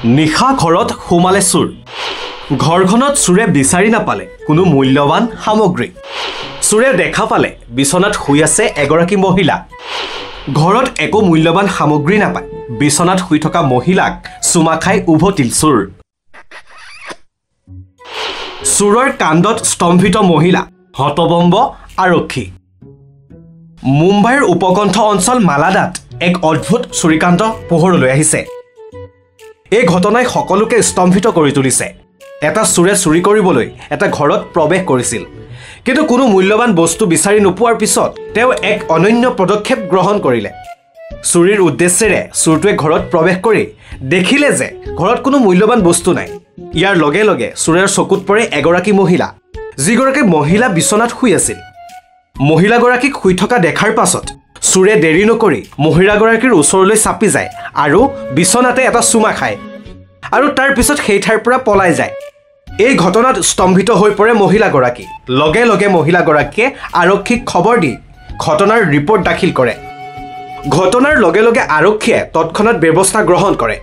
নিশা ঘৰত সোমালে চোৰ ঘৰখনত চোৰে বিচাৰি নাপালে কোনো মূল্যৱান সামগ্ৰী চোৰে দেখা পালে বিছনাত শুই আছে এগৰাকী মহিলা ঘৰত একো মূল্যৱান সামগ্ৰী নাপায় বিছনাত শুই থকা মহিলাক চুমা খাই উভতিল চোৰ চোৰৰ কাণ্ডত স্তম্ভিত মহিলা হতবম্ব আৰক্ষী মুম্বাইৰ উপকণ্ঠ অঞ্চল মালাডাত এক অদ্ভুত চুৰিকাণ্ড পোহৰলৈ আহিছে এই ঘটনাই সকলোকে স্তম্ভিত কৰি তুলিছে এটা চোৰে চুৰি কৰিবলৈ এটা ঘৰত প্ৰৱেশ কৰিছিল কিন্তু কোনো মূল্যৱান বস্তু বিচাৰি নোপোৱাৰ পিছত তেওঁ এক অনন্য পদক্ষেপ গ্ৰহণ কৰিলে চুৰিৰ উদ্দেশ্যেৰে চোৰটোৱে ঘৰত প্ৰৱেশ কৰি দেখিলে যে ঘৰত কোনো মূল্যৱান বস্তু নাই ইয়াৰ লগে লগে চোৰেৰ চকুত পৰে এগৰাকী মহিলা যিগৰাকী মহিলা বিছনাত শুই আছিল মহিলাগৰাকীক শুই থকা দেখাৰ পাছত চোৰে দেৰি নকৰি মহিলাগৰাকীৰ ওচৰলৈ চাপি যায় আৰু বিছনাতে এটা চুমা খায় আৰু তাৰ পিছত সেই ঠাইৰ পৰা পলাই যায় এই ঘটনাত স্তম্ভিত হৈ পৰে মহিলাগৰাকী লগে লগে মহিলাগৰাকীয়ে আৰক্ষীক খবৰ দি ঘটনাৰ ৰিপৰ্ট দাখিল কৰে ঘটনাৰ লগে লগে আৰক্ষীয়ে তৎক্ষণাৎ ব্যৱস্থা গ্ৰহণ কৰে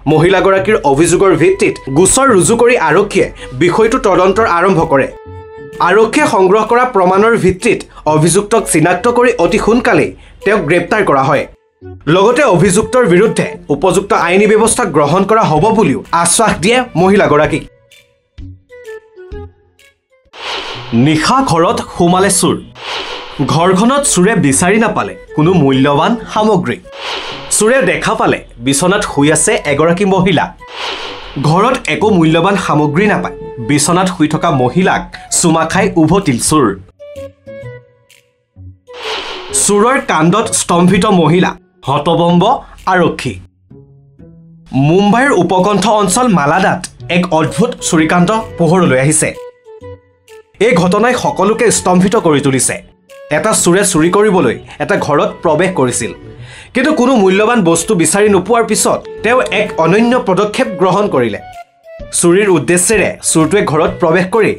মহিলাগৰাকীৰ অভিযোগৰ ভিত্তিত গোচৰ ৰুজু কৰি আৰক্ষীয়ে বিষয়টো তদন্তৰ আৰম্ভ কৰে আৰক্ষীয়ে সংগ্ৰহ কৰা প্ৰমাণৰ ভিত্তিত অভিযুক্তক চিনাক্ত কৰি অতি সোনকালেই তেওঁক গ্ৰেপ্তাৰ কৰা হয় লগতে অভিযুক্তৰ বিৰুদ্ধে উপযুক্ত আইনী ব্যৱস্থা গ্ৰহণ কৰা হ'ব বুলিও আশ্বাস দিয়ে মহিলাগৰাকীক নিশা ঘৰত সোমালে চোৰ ঘৰখনত চোৰে বিচাৰি নাপালে কোনো মূল্যৱান সামগ্ৰী চোৰে দেখা পালে বিছনাত শুই আছে এগৰাকী মহিলা ঘৰত একো মূল্যৱান সামগ্ৰী নাপায় বিছনাত শুই থকা মহিলাক চুমা খাই উভতিল চোৰ চোৰৰ কাণ্ডত স্তম্ভিত মহিলা হতবম্ব আৰক্ষী মুম্বাইৰ উপকণ্ঠ অঞ্চল মালাডাত এক অদ্ভুত চুৰিকাণ্ড পোহৰলৈ আহিছে এই ঘটনাই সকলোকে স্তম্ভিত কৰি তুলিছে এটা চোৰে চুৰি কৰিবলৈ এটা ঘৰত প্ৰৱেশ কৰিছিল কিন্তু কোনো মূল্যৱান বস্তু বিচাৰি নোপোৱাৰ পিছত তেওঁ এক অনন্য পদক্ষেপ গ্ৰহণ কৰিলে চুৰিৰ উদ্দেশ্যেৰে চোৰটোৱে ঘৰত প্ৰৱেশ কৰি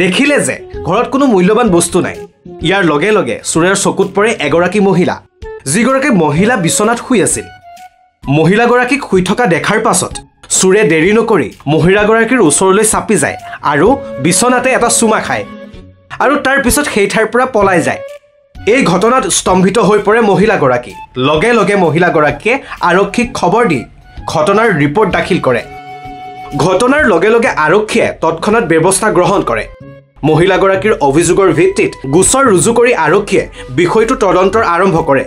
দেখিলে যে ঘৰত কোনো মূল্যৱান বস্তু নাই ইয়াৰ লগে লগে চোৰেৰ চকুত পৰে এগৰাকী মহিলা যিগৰাকী মহিলা বিছনাত শুই আছিল মহিলাগৰাকীক শুই থকা দেখাৰ পাছত চোৰে দেৰি নকৰি মহিলাগৰাকীৰ ওচৰলৈ চাপি যায় আৰু বিছনাতে এটা চুমা খায় আৰু তাৰ পিছত সেই ঠাইৰ পৰা পলাই যায় এই ঘটনাত স্তম্ভিত হৈ পৰে মহিলাগৰাকী লগে লগে মহিলাগৰাকীয়ে আৰক্ষীক খবৰ দি ঘটনাৰ ৰিপৰ্ট দাখিল কৰে ঘটনাৰ লগে লগে আৰক্ষীয়ে তৎক্ষণাৎ ব্যৱস্থা গ্ৰহণ কৰে মহিলাগৰাকীৰ অভিযোগৰ ভিত্তিত গোচৰ ৰুজু কৰি আৰক্ষীয়ে বিষয়টো তদন্তৰ আৰম্ভ কৰে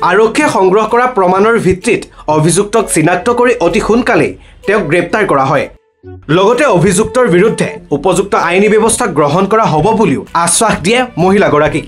আৰক্ষীয়ে সংগ্ৰহ কৰা প্ৰমাণৰ ভিত্তিত অভিযুক্তক চিনাক্ত কৰি অতি সোনকালেই তেওঁক গ্ৰেপ্তাৰ কৰা হয় লগতে অভিযুক্তৰ বিৰুদ্ধে উপযুক্ত আইনী ব্যৱস্থা গ্ৰহণ কৰা হ'ব বুলিও আশ্বাস দিয়ে মহিলাগৰাকীক